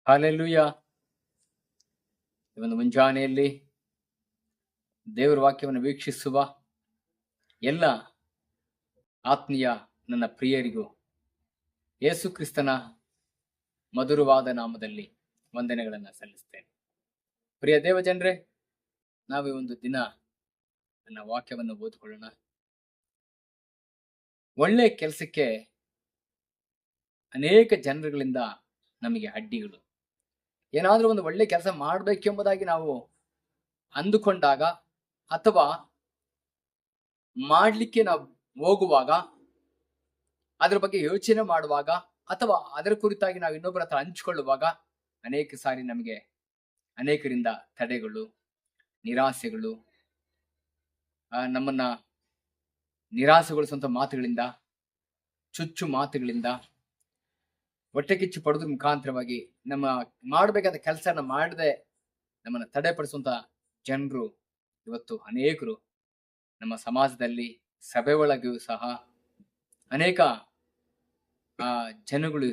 Hallelujah. ಈ ಒಂದು ಮುಂಜಾನೆಯಲ್ಲಿ ದೇವರ ವಾಕ್ಯವನ್ನು ವೀಕ್ಷಿಸುವ ಎಲ್ಲ ಆತ್ಮೀಯ ನನ್ನ ಪ್ರಿಯರಿಗೂ ಯೇಸು ಕ್ರಿಸ್ತನ ಮಧುರವಾದ ನಾಮದಲ್ಲಿ ವಂದನೆಗಳನ್ನು ಸಲ್ಲಿಸ್ತೇನೆ. ಪ್ರಿಯ ದೇವಜನರೇ, ನಾವು ಈ ಒಂದು ದಿನ ನನ್ನ ವಾಕ್ಯವನ್ನು ಓದಿಕೊಳ್ಳೋಣ. ಒಳ್ಳೆ ಕೆಲಸಕ್ಕೆ ಅನೇಕ ಜನರುಗಳಿಂದ ನಮಗೆ ಅಡ್ಡಿಗಳು. ಏನಾದರೂ ಒಂದು ಒಳ್ಳೆ ಕೆಲಸ ಮಾಡಬೇಕೆಂಬುದಾಗಿ ನಾವು ಅಂದುಕೊಂಡಾಗ ಅಥವಾ ಮಾಡಲಿಕ್ಕೆ ನಾವು ಹೋಗುವಾಗ, ಅದರ ಬಗ್ಗೆ ಯೋಚನೆ ಮಾಡುವಾಗ ಅಥವಾ ಅದರ ಕುರಿತಾಗಿ ನಾವು ಇನ್ನೊಬ್ಬರ ಹತ್ರ ಹಂಚಿಕೊಳ್ಳುವಾಗ ಅನೇಕ ಸಾರಿ ನಮಗೆ ಅನೇಕರಿಂದ ತಡೆಗಳು, ನಿರಾಸೆಗಳು, ನಮ್ಮನ್ನ ನಿರಾಸೆಗೊಳಿಸುವಂಥ ಮಾತುಗಳಿಂದ, ಚುಚ್ಚು ಮಾತುಗಳಿಂದ, ಹೊಟ್ಟೆ ಕಿಚ್ಚು ಪಡೆದ್ರ ಮುಖಾಂತರವಾಗಿ ನಮ್ಮ ಮಾಡಬೇಕಾದ ಕೆಲಸನ ಮಾಡದೆ ನಮ್ಮನ್ನು ತಡೆಪಡಿಸುವಂತ ಜನರು ಇವತ್ತು ಅನೇಕರು ನಮ್ಮ ಸಮಾಜದಲ್ಲಿ, ಸಭೆ ಒಳಗೂ ಸಹ ಅನೇಕ ಜನಗಳು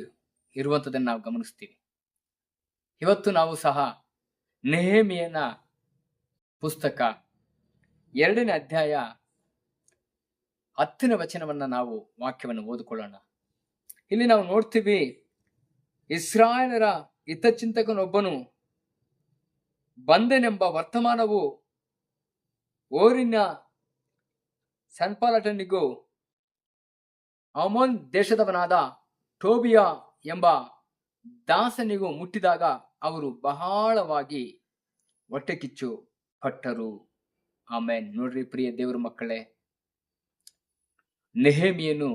ಇರುವಂಥದ್ದನ್ನು ನಾವು ಗಮನಿಸ್ತೀವಿ. ಇವತ್ತು ನಾವು ಸಹ ನೆಹೆಮೀಯನ ಪುಸ್ತಕ 2ನೇ ಅಧ್ಯಾಯ 10ನೇ ವಚನವನ್ನ ನಾವು ವಾಕ್ಯವನ್ನು ಓದಿಕೊಳ್ಳೋಣ. ಇಲ್ಲಿ ನಾವು ನೋಡ್ತೀವಿ, ಇಸ್ರಾಯೇಲರ ಹಿತಚಿಂತಕನೊಬ್ಬನು ಬಂದೆನೆಂಬ ವರ್ತಮಾನವು ಓರಿನ ಸನ್ಪಾಲಟನಿಗೂ ಅಮೋನ್ ದೇಶದವನಾದ ಟೋಬಿಯ ಎಂಬ ದಾಸನಿಗೂ ಮುಟ್ಟಿದಾಗ ಅವರು ಬಹಳವಾಗಿ ಹೊಟ್ಟೆ ಕಿಚ್ಚು ಪಟ್ಟರು. ಆಮೇನ್. ನೋಡ್ರಿ ಪ್ರಿಯ ದೇವರ ಮಕ್ಕಳೇ, ನೆಹೆಮೀಯನು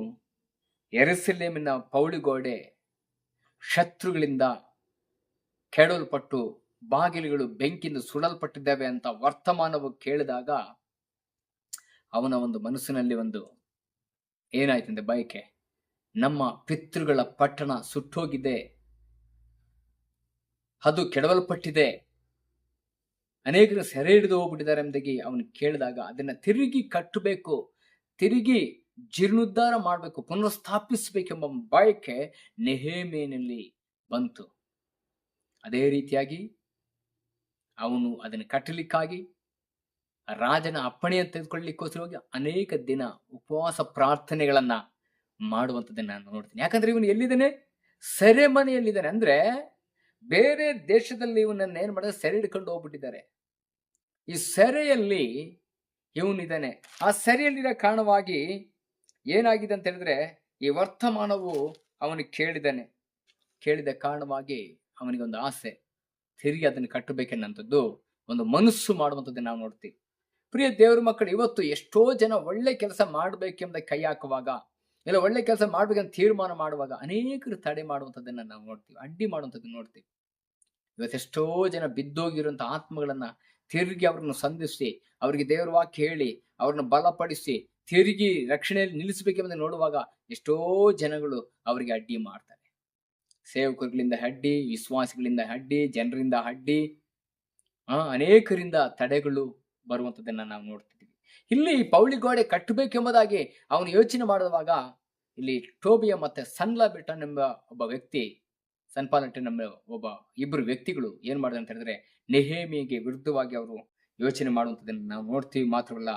ಯೆರೂಸಲೇಮಿನ ಪೌಳಿಗೋಡೆ ಶತ್ರುಗಳಿಂದ ಕೆಡವಲ್ಪಟ್ಟು ಬಾಗಿಲುಗಳು ಬೆಂಕಿಯಿಂದ ಸುಡಲ್ಪಟ್ಟಿದ್ದಾವೆ ಅಂತ ವರ್ತಮಾನವು ಕೇಳಿದಾಗ ಅವನ ಒಂದು ಮನಸ್ಸಿನಲ್ಲಿ ಒಂದು ಏನಾಯ್ತಂದ್ರೆ ಬಯಕೆ, ನಮ್ಮ ಪಿತೃಗಳ ಪಟ್ಟಣ ಸುಟ್ಟೋಗಿದೆ, ಅದು ಕೆಡವಲ್ಪಟ್ಟಿದೆ, ಅನೇಕರು ಸೆರೆ ಹಿಡಿದು ಹೋಗ್ಬಿಟ್ಟಿದ್ದಾರೆ ಎಂಬುದಾಗಿ ಅವನು ಕೇಳಿದಾಗ ಅದನ್ನ ತಿರುಗಿ ಕಟ್ಟಬೇಕು, ತಿರುಗಿ ಜೀರ್ಣೋದ್ಧಾರ ಮಾಡಬೇಕು, ಪುನಃಸ್ಥಾಪಿಸಬೇಕೆಂಬ ಬಯಕೆ ನೆಹೆಮೀಯನಲ್ಲಿ ಬಂತು. ಅದೇ ರೀತಿಯಾಗಿ ಅವನು ಅದನ್ನು ಕಟ್ಟಲಿಕ್ಕಾಗಿ ರಾಜನ ಅಪ್ಪಣೆಯನ್ನು ತೆಗೆದುಕೊಳ್ಳಲಿಕ್ಕೋಸ್ಕರವಾಗಿ ಅನೇಕ ದಿನ ಉಪವಾಸ ಪ್ರಾರ್ಥನೆಗಳನ್ನ ಮಾಡುವಂಥದ್ದನ್ನು ನಾನು ನೋಡ್ತೀನಿ. ಯಾಕಂದ್ರೆ ಇವನು ಎಲ್ಲಿದ್ದಾನೆ? ಸೆರೆಮನೆಯಲ್ಲಿದ್ದಾನೆ. ಅಂದ್ರೆ ಬೇರೆ ದೇಶದಲ್ಲಿ ಇವನನ್ನ ಏನ್ ಮಾಡಿದ್ರೆ ಸೆರೆ ಹಿಡ್ಕೊಂಡು ಹೋಗ್ಬಿಟ್ಟಿದ್ದಾರೆ. ಈ ಸೆರೆಯಲ್ಲಿ ಇವನಿದ್ದಾನೆ. ಆ ಸೆರೆಯಲ್ಲಿರೋ ಕಾರಣವಾಗಿ ಏನಾಗಿದೆ ಅಂತ ಹೇಳಿದ್ರೆ, ಈ ವರ್ತಮಾನವು ಅವನಿಗೆ ಕೇಳಿದ ಕಾರಣವಾಗಿ ಅವನಿಗೊಂದು ಆಸೆ, ತಿರುಗಿ ಅದನ್ನು ಕಟ್ಟಬೇಕೆನ್ನಂಥದ್ದು ಒಂದು ಮನಸ್ಸು ಮಾಡುವಂಥದ್ದನ್ನು ನಾವು ನೋಡ್ತೀವಿ. ಪ್ರಿಯ ದೇವರ ಮಕ್ಕಳು, ಇವತ್ತು ಎಷ್ಟೋ ಜನ ಒಳ್ಳೆ ಕೆಲಸ ಮಾಡಬೇಕೆಂಬ ಕೈ ಹಾಕುವಾಗ, ಇಲ್ಲ ಒಳ್ಳೆ ಕೆಲಸ ಮಾಡ್ಬೇಕಂತ ತೀರ್ಮಾನ ಮಾಡುವಾಗ ಅನೇಕರು ತಡೆ ಮಾಡುವಂಥದ್ದನ್ನ ನಾವು ನೋಡ್ತೀವಿ, ಅಡ್ಡಿ ಮಾಡುವಂಥದ್ದನ್ನ ನೋಡ್ತೀವಿ. ಇವತ್ತೆಷ್ಟೋ ಜನ ಬಿದ್ದೋಗಿರುವಂತ ಆತ್ಮಗಳನ್ನ ತಿರುಗಿ ಅವ್ರನ್ನ ಸಂಧಿಸಿ, ಅವರಿಗೆ ದೇವರ ವಾಕ್ಯ ಹೇಳಿ, ಅವ್ರನ್ನ ಬಲಪಡಿಸಿ ತಿರುಗಿ ರಕ್ಷಣೆಯಲ್ಲಿ ನಿಲ್ಲಿಸಬೇಕೆಂಬುದನ್ನು ನೋಡುವಾಗ ಎಷ್ಟೋ ಜನಗಳು ಅವರಿಗೆ ಅಡ್ಡಿ ಮಾಡ್ತಾರೆ. ಸೇವಕರುಗಳಿಂದ ಅಡ್ಡಿ, ವಿಶ್ವಾಸಿಗಳಿಂದ ಅಡ್ಡಿ, ಜನರಿಂದ ಅಡ್ಡಿ, ಅನೇಕರಿಂದ ತಡೆಗಳು ಬರುವಂಥದ್ದನ್ನ ನಾವು ನೋಡ್ತಿದ್ದೀವಿ. ಇಲ್ಲಿ ಪೌಳಿಗೋಡೆ ಕಟ್ಟಬೇಕೆಂಬುದಾಗಿ ಅವನು ಯೋಚನೆ ಮಾಡುವಾಗ ಇಲ್ಲಿ ಟೋಬಿಯ ಮತ್ತೆ ಸನ್ಲಾಬಿಟನ್ ಎಂಬ ಒಬ್ಬ ವ್ಯಕ್ತಿ, ಸನ್ಪಾಲಟನ್ ಎಂಬ ಒಬ್ಬ ಇಬ್ಬರು ವ್ಯಕ್ತಿಗಳು ಏನ್ ಮಾಡಿದ್ರು ಅಂತ ಹೇಳಿದ್ರೆ, ನೆಹೆಮೀಯಗೆ ವಿರುದ್ಧವಾಗಿ ಅವರು ಯೋಚನೆ ಮಾಡುವಂಥದ್ದನ್ನು ನಾವು ನೋಡ್ತೀವಿ. ಮಾತ್ರವಲ್ಲ,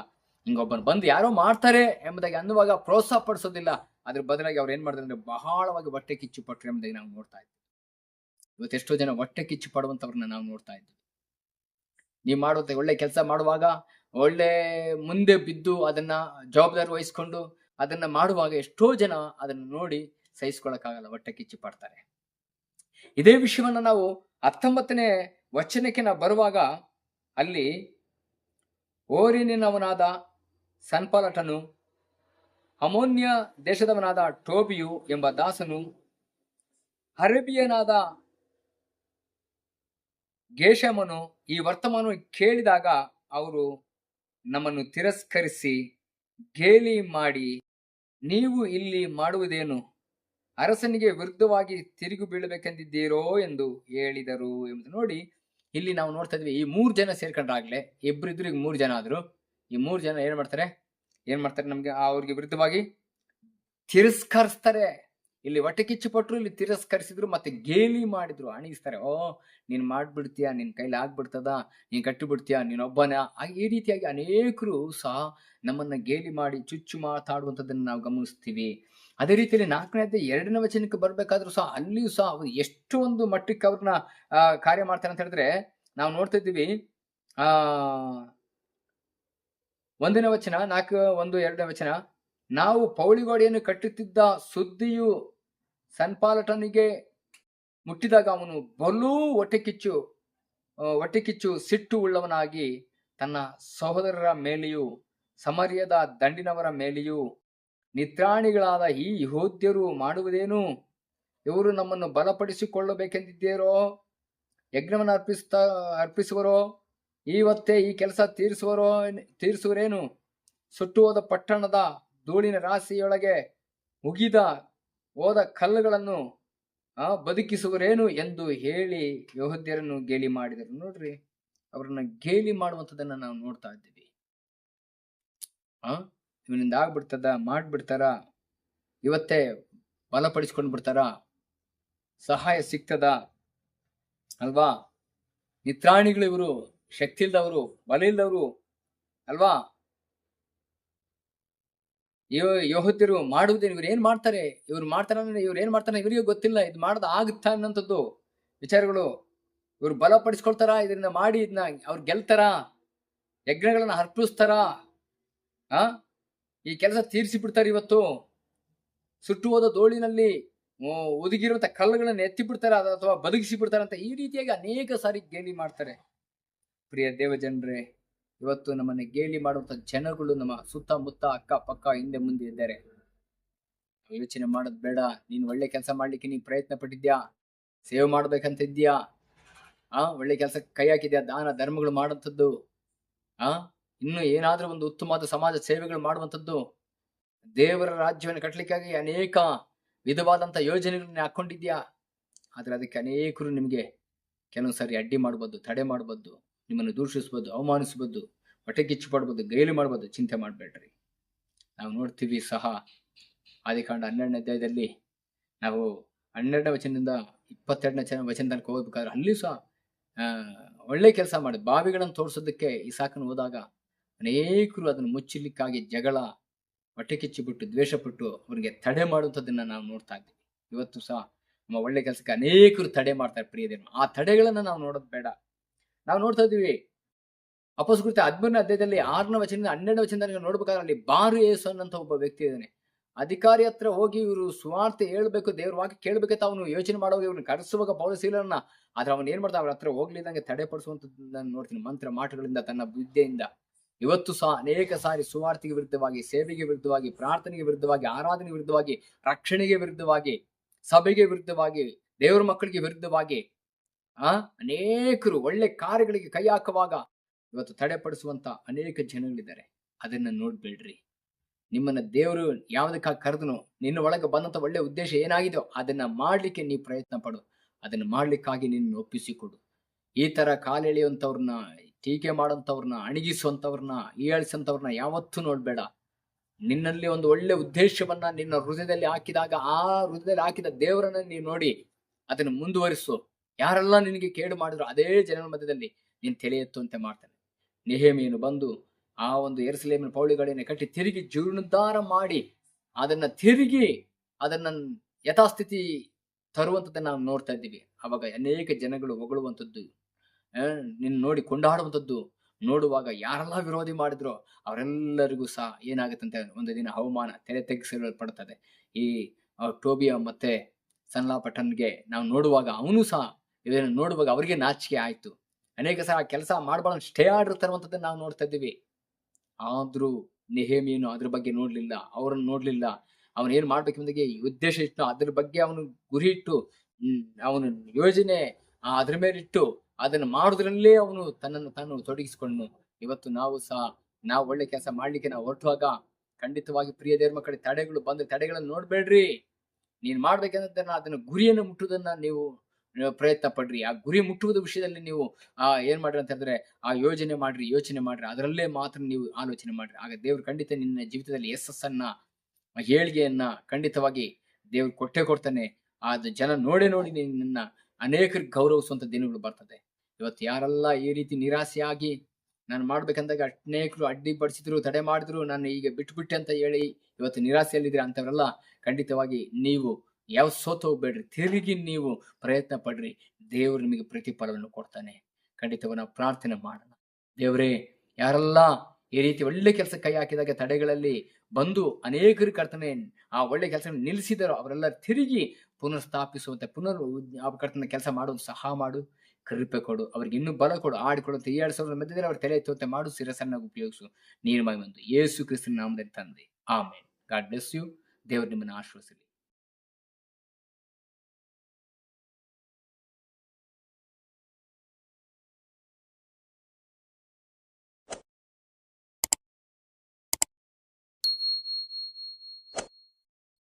ಹಿಂಗೊಬ್ಬನು ಬಂದು ಯಾರೋ ಮಾಡ್ತಾರೆ ಎಂಬುದಾಗಿ ಅನ್ನುವಾಗ ಪ್ರೋತ್ಸಾಹ ಪಡಿಸೋದಿಲ್ಲ, ಅದ್ರ ಬದಲಾಗಿ ಅವ್ರು ಏನ್ ಮಾಡಿದ್ರೆ ಅಂದ್ರೆ ಬಹಳವಾಗಿ ಹೊಟ್ಟೆ ಕಿಚ್ಚು ಪಟ್ಟರು ಎಂಬುದಾಗಿ ನಾವು ನೋಡ್ತಾ ಇದ್ವಿ. ಇವತ್ತೆಷ್ಟೋ ಜನ ಹೊಟ್ಟೆ ಕಿಚ್ಚು ಪಡುವಂತವ್ರನ್ನ ನಾವು ನೋಡ್ತಾ ಇದ್ವಿ. ನೀವು ಮಾಡುವಂತ ಒಳ್ಳೆ ಕೆಲಸ ಮಾಡುವಾಗ, ಒಳ್ಳೆ ಮುಂದೆ ಬಿದ್ದು ಅದನ್ನ ಜವಾಬ್ದಾರಿ ವಹಿಸ್ಕೊಂಡು ಅದನ್ನ ಮಾಡುವಾಗ ಎಷ್ಟೋ ಜನ ಅದನ್ನ ನೋಡಿ ಸಹಿಸ್ಕೊಳಕ್ಕಾಗಲ್ಲ, ಹೊಟ್ಟೆ ಕಿಚ್ಚು ಪಡ್ತಾರೆ. ಇದೇ ವಿಷಯವನ್ನ ನಾವು 19ನೇ ವಚನಕ್ಕೆ ನಾವು ಬರುವಾಗ, ಅಲ್ಲಿ ಓರಿನಿನವನಾದ ಸನ್ಪಾಲಟನು, ಅಮೋನ್ಯ ದೇಶದವನಾದ ಟೋಬಿಯು ಎಂಬ ದಾಸನು, ಅರೇಬಿಯನಾದ ಗೇಷಮನು ಈ ವರ್ತಮಾನ ಕೇಳಿದಾಗ ಅವರು ನಮ್ಮನ್ನು ತಿರಸ್ಕರಿಸಿ ಗೇಲಿ ಮಾಡಿ, ನೀವು ಇಲ್ಲಿ ಮಾಡುವುದೇನು? ಅರಸನಿಗೆ ವಿರುದ್ಧವಾಗಿ ತಿರುಗಿ ಬೀಳಬೇಕೆಂದಿದ್ದೀರೋ ಎಂದು ಹೇಳಿದರು ಎಂಬುದು ನೋಡಿ. ಇಲ್ಲಿ ನಾವು ನೋಡ್ತಾ ಇದ್ವಿ, ಈ 3 ಜನ ಸೇರ್ಕೊಂಡ್ರಾಗ್ಲೆ, ಇಬ್ರಿದ್ರು ಈಗ 3 ಜನ ಆದ್ರು. ಈ 3 ಜನ ಏನ್ ಮಾಡ್ತಾರೆ ನಮ್ಗೆ ಅವ್ರಿಗೆ ವಿರುದ್ಧವಾಗಿ ತಿರಸ್ಕರಿಸ್ತಾರೆ. ಇಲ್ಲಿ ಹೊಟ್ಟೆ ಕಿಚ್ಚು ಪಟ್ರು, ಇಲ್ಲಿ ತಿರಸ್ಕರಿಸಿದ್ರು, ಮತ್ತೆ ಗೇಲಿ ಮಾಡಿದ್ರು, ಅಣಿಸ್ತಾರೆ. ಓ, ನೀನ್ ಮಾಡ್ಬಿಡ್ತೀಯಾ, ನಿನ್ ಕೈಲಿ ಆಗ್ಬಿಡ್ತದ, ನೀನ್ ಕಟ್ಟಿ ಬಿಡ್ತೀಯಾ, ನೀನೊಬ್ಬನ. ಈ ರೀತಿಯಾಗಿ ಅನೇಕರು ಸಹ ನಮ್ಮನ್ನ ಗೇಲಿ ಮಾಡಿ ಚುಚ್ಚು ಮಾತಾಡುವಂಥದ್ದನ್ನು ನಾವು ಗಮನಿಸ್ತೀವಿ. ಅದೇ ರೀತಿಯಲ್ಲಿ 4ನೇ ಅಧ್ಯಾಯ 2ನೇ ವಚನಕ್ಕೆ ಬರ್ಬೇಕಾದ್ರೂ ಸಹ ಅಲ್ಲಿಯೂ ಸಹ ಅವರು ಎಷ್ಟು ಒಂದು ಮಟ್ಟಕ್ಕೆ ಅವ್ರನ್ನ ಕಾರ್ಯ ಮಾಡ್ತಾರೆ ಅಂತ ಹೇಳಿದ್ರೆ ನಾವು ನೋಡ್ತಾ ಇದ್ದೀವಿ. 1ನೇ ವಚನ, 4:1-2ನೇ ವಚನ. ನಾವು ಪೌಳಿಗೋಡೆಯನ್ನು ಕಟ್ಟುತ್ತಿದ್ದ ಸುದ್ದಿಯು ಸನ್ಪಾಲಟನಿಗೆ ಮುಟ್ಟಿದಾಗ ಅವನು ಬಲೂ ಹೊಟ್ಟೆಕಿಚ್ಚು ಸಿಟ್ಟು ಉಳ್ಳವನಾಗಿ ತನ್ನ ಸಹೋದರರ ಮೇಲೆಯೂ ಸಮರ್ಯದ ದಂಡಿನವರ ಮೇಲೆಯೂ, ನಿತ್ರಾಣಿಗಳಾದ ಈ ಯಹೂದ್ಯರು ಮಾಡುವುದೇನು? ಇವರು ನಮ್ಮನ್ನು ಬಲಪಡಿಸಿಕೊಳ್ಳಬೇಕೆಂದಿದ್ದೇರೋ? ಯಜ್ಞವನ್ನು ಅರ್ಪಿಸುವರೋ? ಇವತ್ತೇ ಈ ಕೆಲಸ ತೀರಿಸುವರೇನು? ಸುಟ್ಟು ಹೋದ ಪಟ್ಟಣದ ಧೂಳಿನ ರಾಶಿಯೊಳಗೆ ಮುಗಿದ ಹೋದ ಕಲ್ಲುಗಳನ್ನು ಬದುಕಿಸುವರೇನು ಎಂದು ಹೇಳಿ ಯಹೂದ್ಯರನ್ನು ಗೇಲಿ ಮಾಡಿದರು. ನೋಡ್ರಿ, ಅವ್ರನ್ನ ಗೇಲಿ ಮಾಡುವಂಥದ್ದನ್ನ ನಾವು ನೋಡ್ತಾ ಇದ್ದೀವಿ. ಇವನಿಂದ ಆಗ್ಬಿಡ್ತದ, ಮಾಡ್ಬಿಡ್ತಾರ, ಇವತ್ತೇ ಬಲಪಡಿಸ್ಕೊಂಡು ಬಿಡ್ತಾರ, ಸಹಾಯ ಸಿಗ್ತದ ಅಲ್ವಾ? ನಿತ್ರಾಣಿಗಳು ಇವರು, ಶಕ್ತಿ ಇಲ್ದವರು, ಬಲ ಇಲ್ದವರು ಅಲ್ವಾ? ಯಹೂದ್ಯರು ಮಾಡುವುದೇನು? ಇವ್ರು ಏನ್ ಮಾಡ್ತಾರೆ, ಇವ್ರು ಏನ್ ಮಾಡ್ತಾರೆ ಇವರಿಗೆ ಗೊತ್ತಿಲ್ಲ. ಇದು ಮಾಡದ ಆಗುತ್ತಾ ಅನ್ನೋಂಥದ್ದು ವಿಚಾರಗಳು. ಇವ್ರು ಬಲಪಡಿಸ್ಕೊಳ್ತಾರ, ಇದನ್ನ ಮಾಡಿ ಇದನ್ನ ಅವ್ರು ಗೆಲ್ತಾರ, ಯಜ್ಞಗಳನ್ನ ಅರ್ಪಿಸ್ತಾರ, ಈ ಕೆಲಸ ತೀರಿಸಿ ಬಿಡ್ತಾರೆ. ಇವತ್ತು ಸುಟ್ಟು ಹೋದ ಧೂಳಿನಲ್ಲಿ ಒದಗಿರುವಂತ ಕಲ್ಲುಗಳನ್ನ ಎತ್ತಿ ಬಿಡ್ತಾರ, ಅಥವಾ ಬದುಕಿಸಿ ಬಿಡ್ತಾರ ಅಂತ ಈ ರೀತಿಯಾಗಿ ಅನೇಕ ಸಾರಿ ಗೇಲಿ ಮಾಡ್ತಾರೆ. ಪ್ರಿಯ ದೇವ ಜನರೇ, ಇವತ್ತು ನಮ್ಮನ್ನ ಗೇಲಿ ಮಾಡುವಂತ ಜನಗಳು ನಮ್ಮ ಸುತ್ತಮುತ್ತ ಅಕ್ಕ ಪಕ್ಕ ಹಿಂದೆ ಮುಂದೆ ಇದ್ದಾರೆ. ಯೋಚನೆ ಮಾಡೋದ್ ಬೇಡ. ನೀನ್ ಒಳ್ಳೆ ಕೆಲಸ ಮಾಡ್ಲಿಕ್ಕೆ ನೀನ್ ಪ್ರಯತ್ನ ಪಟ್ಟಿದ್ಯಾ, ಸೇವೆ ಮಾಡ್ಬೇಕಂತ ಇದ್ಯಾ, ಒಳ್ಳೆ ಕೆಲಸ ಕೈ ಹಾಕಿದ್ಯಾ, ದಾನ ಧರ್ಮಗಳು ಮಾಡುವಂಥದ್ದು, ಇನ್ನು ಏನಾದ್ರೂ ಒಂದು ಉತ್ತಮವಾದ ಸಮಾಜ ಸೇವೆಗಳು ಮಾಡುವಂಥದ್ದು, ದೇವರ ರಾಜ್ಯವನ್ನು ಕಟ್ಟಲಿಕ್ಕಾಗಿ ಅನೇಕ ವಿಧವಾದಂತ ಯೋಜನೆಗಳನ್ನ ಹಾಕೊಂಡಿದ್ಯಾ. ಆದ್ರೆ ಅದಕ್ಕೆ ಅನೇಕರು ನಿಮ್ಗೆ ಕೆಲವು ಸಾರಿ ಅಡ್ಡಿ ಮಾಡ್ಬೋದು, ತಡೆ ಮಾಡ್ಬೋದು, ನಿಮ್ಮನ್ನು ದೂಷಿಸ್ಬೋದು, ಅವಮಾನಿಸ್ಬೋದು, ಹೊಟ್ಟೆ ಕಿಚ್ಚು ಪಡ್ಬೋದು, ಗೇಲಿ ಮಾಡ್ಬೋದು. ಚಿಂತೆ ಮಾಡ್ಬೇಡ್ರಿ. ನಾವು ನೋಡ್ತೀವಿ ಸಹ ಆದಿಕಾಂಡ 12ನೇ ಅಧ್ಯಾಯದಲ್ಲಿ ನಾವು 12ನೇ ವಚನದಿಂದ 22ನೇ ವಚನ ತನಕ ಹೋಗ್ಬೇಕಾದ್ರೆ ಅಲ್ಲಿ ಸಹ ಒಳ್ಳೆ ಕೆಲಸ ಮಾಡಿ ಬಾವಿಗಳನ್ನು ತೋರಿಸೋದಕ್ಕೆ ಇಸಾಕನು ಹೋದಾಗ ಅನೇಕರು ಅದನ್ನು ಮುಚ್ಚಲಿಕ್ಕಾಗಿ ಜಗಳ, ಹೊಟ್ಟೆ ಕಿಚ್ಚು ಬಿಟ್ಟು, ದ್ವೇಷಪಟ್ಟು ಅವ್ರಿಗೆ ತಡೆ ಮಾಡುವಂಥದ್ದನ್ನ ನಾವು ನೋಡ್ತಾ ಇದ್ದೀವಿ. ಇವತ್ತು ಸಹ ನಮ್ಮ ಒಳ್ಳೆ ಕೆಲಸಕ್ಕೆ ಅನೇಕರು ತಡೆ ಮಾಡ್ತಾರೆ. ಪ್ರಿಯದೇನು, ಆ ತಡೆಗಳನ್ನ ನಾವು ನೋಡೋದು ಬೇಡ. ನಾವು ನೋಡ್ತಾ ಇದ್ದೀವಿ ಅಪೊಸ್ತಲರ 13ನೇ ಅಧ್ಯಾಯದಲ್ಲಿ 6ನೇ ವಚನದಿಂದ 12ನೇ ವಚನದಲ್ಲಿ ನೋಡ್ಬೇಕಾದ್ರೆ ಅಲ್ಲಿ ಬಾರು ಯೇಸು ಅನ್ನಂತ ಒಬ್ಬ ವ್ಯಕ್ತಿ ಇದ್ದಾನೆ. ಅಧಿಕಾರಿ ಹತ್ರ ಹೋಗಿ ಇವರು ಸುವಾರ್ತೆ ಹೇಳ್ಬೇಕು, ದೇವ್ರ ವಾಕ್ಯ ಕೇಳ್ಬೇಕಂತ ಅವನು ಯೋಚನೆ ಮಾಡುವಾಗ ಇವ್ರನ್ನ ಕರೆಸುವಾಗ ಪೌಲಸೀಲರನ್ನ, ಆದ್ರೆ ಅವನು ಏನ್ ಮಾಡ್ತಾ ಅವ್ರ ಹತ್ರ ಹೋಗ್ಲಿದಂಗೆ ತಡೆಪಡಿಸುವಂತದ್ದನ್ನ ನೋಡ್ತೀನಿ. ಮಂತ್ರ ಮಾಟುಗಳಿಂದ, ತನ್ನ ವಿದ್ಯೆಯಿಂದ ಇವತ್ತು ಸಹ ಅನೇಕ ಸಾರಿ ಸುವಾರ್ತೆಗೆ ವಿರುದ್ಧವಾಗಿ, ಸೇವೆಗೆ ವಿರುದ್ಧವಾಗಿ, ಪ್ರಾರ್ಥನೆಗೆ ವಿರುದ್ಧವಾಗಿ, ಆರಾಧನೆಗೆ ವಿರುದ್ಧವಾಗಿ, ರಕ್ಷಣೆಗೆ ವಿರುದ್ಧವಾಗಿ, ಸಭೆಗೆ ವಿರುದ್ಧವಾಗಿ, ದೇವರ ಮಕ್ಕಳಿಗೆ ವಿರುದ್ಧವಾಗಿ ಅನೇಕರು ಒಳ್ಳೆ ಕಾರ್ಯಗಳಿಗೆ ಕೈ ಹಾಕುವಾಗ ಇವತ್ತು ತಡೆಪಡಿಸುವಂತ ಅನೇಕ ಜನಗಳಿದ್ದಾರೆ. ಅದನ್ನ ನೋಡ್ಬೇಡ್ರಿ. ನಿಮ್ಮನ್ನ ದೇವರು ಯಾವುದಕ್ಕಾಗಿ ಕರೆದನು, ನಿನ್ನ ಒಳಗೆ ಬಂದಂತ ಒಳ್ಳೆ ಉದ್ದೇಶ ಏನಾಗಿದೆಯೋ ಅದನ್ನ ಮಾಡ್ಲಿಕ್ಕೆ ನೀವು ಪ್ರಯತ್ನ ಪಡು. ಅದನ್ನ ಮಾಡ್ಲಿಕ್ಕಾಗಿ ನಿನ್ನ ಒಪ್ಪಿಸಿಕೊಡು. ಈ ತರ ಕಾಲೆಳೆಯುವಂತವ್ರನ್ನ, ಟೀಕೆ ಮಾಡುವಂತವ್ರನ್ನ, ಅಣಗಿಸುವಂತವ್ರನ್ನ, ಹೀಯಾಳಿಸಂತವ್ರನ್ನ ಯಾವತ್ತೂ ನೋಡ್ಬೇಡ. ನಿನ್ನಲ್ಲಿ ಒಂದು ಒಳ್ಳೆ ಉದ್ದೇಶವನ್ನ ನಿನ್ನ ಹೃದಯದಲ್ಲಿ ಹಾಕಿದಾಗ, ಆ ಹೃದಯದಲ್ಲಿ ಹಾಕಿದ ದೇವರನ್ನ ನೀವು ನೋಡಿ ಅದನ್ನು ಮುಂದುವರಿಸು. ಯಾರೆಲ್ಲ ನಿನಗೆ ಕೇಡು ಮಾಡಿದ್ರು ಅದೇ ಜನರ ಮಧ್ಯದಲ್ಲಿ ನೀನು ತಲೆ ಎತ್ತುವಂತೆ ಮಾಡ್ತಾನೆ. ನೆಹೆಮೀಯನು ಬಂದು ಆ ಒಂದು ಯೆರೂಸಲೇಮಿನ ಪೌಳಿಗೋಡೆಯನ್ನು ಕಟ್ಟಿ ತಿರುಗಿ ಜೀರ್ಣೋದ್ಧಾರ ಮಾಡಿ ಅದನ್ನ ಯಥಾಸ್ಥಿತಿ ತರುವಂಥದ್ದನ್ನ ನಾವು ನೋಡ್ತಾ ಇದ್ದೀವಿ. ಅವಾಗ ಅನೇಕ ಜನಗಳು ಹೊಗಳುವಂಥದ್ದು, ನಿನ್ನ ನೋಡಿ ಕೊಂಡಾಡುವಂಥದ್ದು ನೋಡುವಾಗ ಯಾರೆಲ್ಲ ವಿರೋಧಿ ಮಾಡಿದ್ರು ಅವರೆಲ್ಲರಿಗೂ ಸಹ ಏನಾಗುತ್ತಂತೆ, ಒಂದು ದಿನ ಅವಮಾನ, ತಲೆ ತೆಗೆಸಲ್ಪಡುತ್ತದೆ. ಈ ಟೋಬಿಯ ಮತ್ತೆ ಸನ್ಲಾಪಟನ್ಗೆ ನಾವು ನೋಡುವಾಗ, ಅವನು ಸಹ ಇದನ್ನು ನೋಡುವಾಗ ಅವರಿಗೆ ನಾಚಿಕೆ ಆಯ್ತು. ಅನೇಕ ಸಹ ಕೆಲಸ ಮಾಡಬಾರ್ದು ಸ್ಟೇ ಆರ್ಡರ್ ತರುವಂಥದ್ದನ್ನು ನಾವು ನೋಡ್ತಾ ಇದ್ದೀವಿ. ಆದ್ರೂ ನೆಹೆಮೀಯನು ಅದ್ರ ಬಗ್ಗೆ ನೋಡ್ಲಿಲ್ಲ, ಅವರನ್ನು ನೋಡ್ಲಿಲ್ಲ. ಅವನು ಏನ್ ಮಾಡ್ಬೇಕೆಂಬುದಾಗಿ ಉದ್ದೇಶ ಇಟ್ಟು ಅದ್ರ ಬಗ್ಗೆ ಅವನು ಗುರಿ ಇಟ್ಟು ಅವನು ಯೋಜನೆ ಅದ್ರ ಮೇಲಿಟ್ಟು ಅದನ್ನು ಮಾಡುವುದರಲ್ಲೇ ಅವನು ತನ್ನನ್ನು ತಾನು ತೊಡಗಿಸಿಕೊಂಡು, ಇವತ್ತು ನಾವು ಒಳ್ಳೆ ಕೆಲಸ ಮಾಡ್ಲಿಕ್ಕೆ ನಾವು ಹೊರಟುವಾಗ ಖಂಡಿತವಾಗಿ ಪ್ರಿಯ ದೇವ್ರ ಮಕ್ಕಳಿಗೆ ತಡೆಗಳು ಬಂದ್ರೆ ತಡೆಗಳನ್ನು ನೋಡ್ಬೇಡ್ರಿ. ನೀನ್ ಮಾಡ್ಬೇಕಂದ್ರೆ ಅದನ್ನ ಗುರಿಯನ್ನು ಮುಟ್ಟುವುದನ್ನ ನೀವು ಪ್ರಯತ್ನ ಪಡ್ರಿ. ಆ ಗುರಿ ಮುಟ್ಟುವುದ ವಿಷಯದಲ್ಲಿ ನೀವು ಏನ್ ಮಾಡ್ರಿ ಅಂತ ಹೇಳಿದ್ರೆ ಯೋಚನೆ ಮಾಡ್ರಿ, ಅದರಲ್ಲೇ ಮಾತ್ರ ನೀವು ಆಲೋಚನೆ ಮಾಡ್ರಿ. ಆಗ ದೇವ್ರು ಖಂಡಿತ ನಿನ್ನ ಜೀವಿತದಲ್ಲಿ ಯಶಸ್ಸನ್ನ, ಏಳಿಗೆಯನ್ನ ಖಂಡಿತವಾಗಿ ದೇವ್ರು ಕೊಟ್ಟೇ ಕೊಡ್ತಾನೆ. ಆದ ಜನ ನೋಡಿ ನಿನ್ನ ಅನೇಕರಿಗೆ ಗೌರವಿಸುವಂತ ದಿನಗಳು ಬರ್ತದೆ. ಇವತ್ತು ಯಾರೆಲ್ಲ ಈ ರೀತಿ ನಿರಾಸೆಯಾಗಿ ನಾನು ಮಾಡ್ಬೇಕಂದಾಗ ಅನೇಕರು ಅಡ್ಡಿಪಡಿಸಿದ್ರು, ತಡೆ ಮಾಡಿದ್ರು, ನಾನು ಈಗ ಬಿಟ್ಬಿಟ್ಟೆ ಅಂತ ಹೇಳಿ ಇವತ್ತು ನಿರಾಸೆಯಲ್ಲಿದ್ದೀರಾ ಅಂತವರೆಲ್ಲ ಖಂಡಿತವಾಗಿ ನೀವು ಯಾವ ಸೋತು ಹೋಗ್ಬೇಡ್ರಿ. ತಿರುಗಿ ನೀವು ಪ್ರಯತ್ನ ಪಡ್ರಿ. ದೇವರು ನಿಮಗೆ ಪ್ರತಿಫಲವನ್ನು ಕೊಡ್ತಾನೆ. ಖಂಡಿತವಾಗಿ ನಾವು ಪ್ರಾರ್ಥನೆ ಮಾಡೋಣ. ದೇವರೇ, ಯಾರೆಲ್ಲ ಈ ರೀತಿ ಒಳ್ಳೆ ಕೆಲಸ ಕೈ ಹಾಕಿದಾಗ ತಡೆಗಳಲ್ಲಿ ಬಂದು ಅನೇಕರು ಕರ್ತನೆ ಆ ಒಳ್ಳೆ ಕೆಲಸ ನಿಲ್ಲಿಸಿದಾರೋ ಅವರೆಲ್ಲ ತಿರುಗಿ ಪುನರ್ ಸ್ಥಾಪಿಸುವಂತೆ ಆ ಕರ್ತನ ಕೆಲಸ ಮಾಡುವಂತ ಸಹಾಯ ಮಾಡು. ಕೃಪೆ ಕೊಡು. ಅವ್ರಿಗೆ ಇನ್ನೂ ಬಲ ಕೊಡು. ಆಡಿಕೊಡುವಂತ ಈ 2000 ಮಧ್ಯದಲ್ಲಿ ಅವ್ರ ತಲೆ ಎತ್ತುವಂತೆ ಮಾಡು. ಶಿರಸನ್ನಾಗಿ ಉಪಯೋಗಿಸು. ನೀನು ಮಹಿಮೆ ಹೊಂದು. ಯೇಸು ಕ್ರಿಸ್ತನ ನಾಮದಲ್ಲಿ ತಂದೆ, ಆಮೆನ್. God bless you. ದೇವರು ನಿಮ್ಮನ್ನು ಆಶೀರ್ವದಿಸಲಿ.